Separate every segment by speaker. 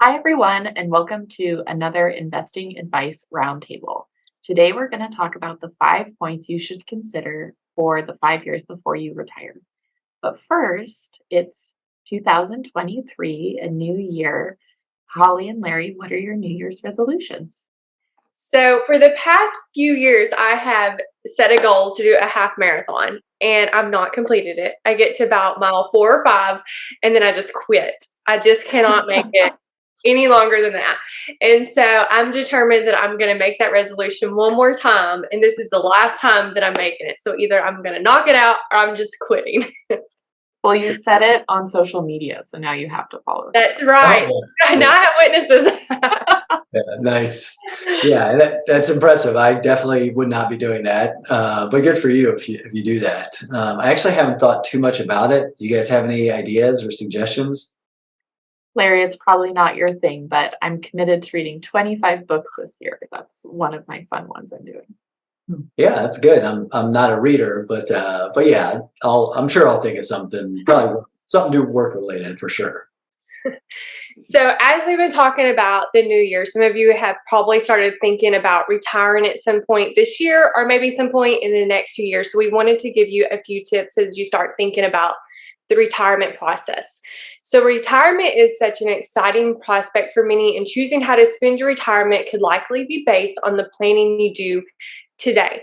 Speaker 1: Hi, everyone, and welcome to another Investing Advice Roundtable. Today, we're going to talk about the 5 points you should consider for the 5 years before you retire. But first, it's 2023, a new year. Holly and Larry, what are your New Year's resolutions?
Speaker 2: So for the past few years, I have set a goal to do a half marathon and I've not completed it. I get to about mile 4 or 5 and then I just quit. I just cannot make it any longer than that. And so I'm determined that I'm going to make that resolution one more time. And this is the last time that I'm making it. So either I'm going to knock it out or I'm just quitting.
Speaker 1: Well, you said it on social media, so now you have to follow
Speaker 2: That's
Speaker 1: through.
Speaker 2: right.
Speaker 3: Oh,
Speaker 2: Now
Speaker 3: yeah,
Speaker 2: I have witnesses.
Speaker 3: yeah, nice. Yeah, that's impressive. I definitely would not be doing that, but good for you if you do that. I actually haven't thought too much about it. You guys have any ideas or suggestions?
Speaker 1: Larry, it's probably not your thing, but I'm committed to reading 25 books this year. That's one of my fun ones I'm doing.
Speaker 3: Yeah, that's good. I'm not a reader, but yeah, I'm sure I'll think of something. Probably something to work related for sure.
Speaker 2: So, as we've been talking about the new year, some of you have probably started thinking about retiring at some point this year or maybe some point in the next few years. So, we wanted to give you a few tips as you start thinking about the retirement process. So, retirement is such an exciting prospect for many, and choosing how to spend your retirement could likely be based on the planning you do today.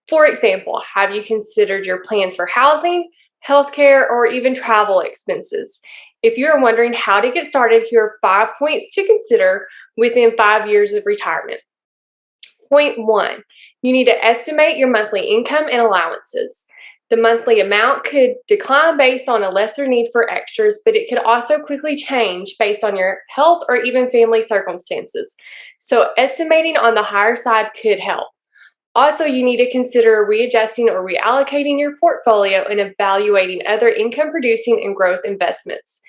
Speaker 2: For example, have you considered your plans for housing, healthcare, or even travel expenses? If you're wondering how to get started, here are 5 points to consider within 5 years of retirement. Point one, you need to estimate your monthly income and allowances. The monthly amount could decline based on a lesser need for extras, but it could also quickly change based on your health or even family circumstances. So, estimating on the higher side could help. Also, you need to consider readjusting or reallocating your portfolio and evaluating other income producing and growth investments.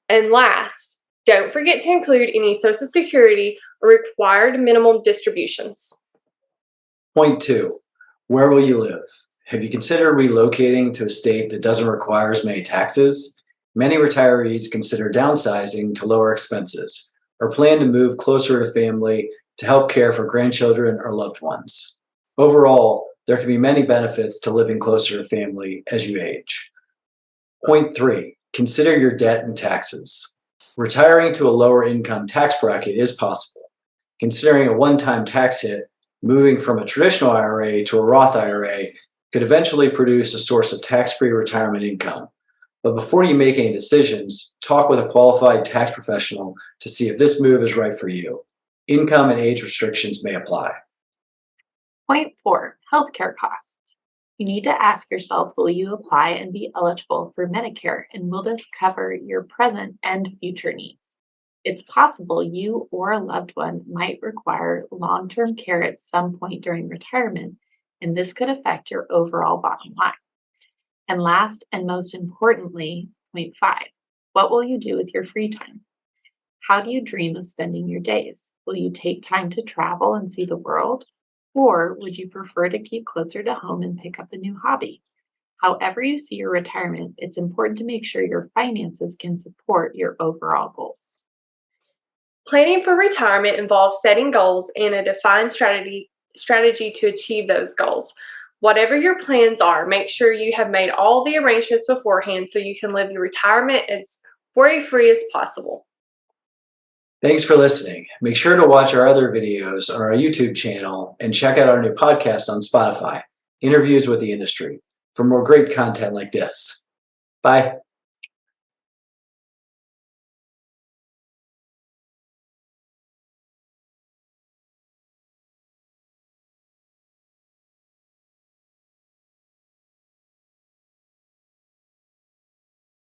Speaker 2: And last, don't forget to include any Social Security or required minimum distributions.
Speaker 3: Point two, where will you live? Have you considered relocating to a state that doesn't require as many taxes? Many retirees consider downsizing to lower expenses or plan to move closer to family to help care for grandchildren or loved ones. Overall, there can be many benefits to living closer to family as you age. Point three, consider your debt and taxes. Retiring to a lower income tax bracket is possible. Considering a one-time tax hit, moving from a traditional IRA to a Roth IRA could eventually produce a source of tax-free retirement income. But before you make any decisions, talk with a qualified tax professional to see if this move is right for you. Income and age restrictions may apply.
Speaker 1: Point four, healthcare costs. You need to ask yourself, will you apply and be eligible for Medicare? And will this cover your present and future needs? It's possible you or a loved one might require long-term care at some point during retirement, and this could affect your overall bottom line. And last and most importantly, point five, what will you do with your free time? How do you dream of spending your days? Will you take time to travel and see the world? Or would you prefer to keep closer to home and pick up a new hobby? However, you see your retirement, it's important to make sure your finances can support your overall goals.
Speaker 2: Planning for retirement involves setting goals and a defined strategy to achieve those goals. Whatever your plans are, make sure you have made all the arrangements beforehand so you can live your retirement as worry-free as possible.
Speaker 3: Thanks for listening. Make sure to watch our other videos on our YouTube channel and check out our new podcast on Spotify, Interviews with the Industry, for more great content like this. Bye.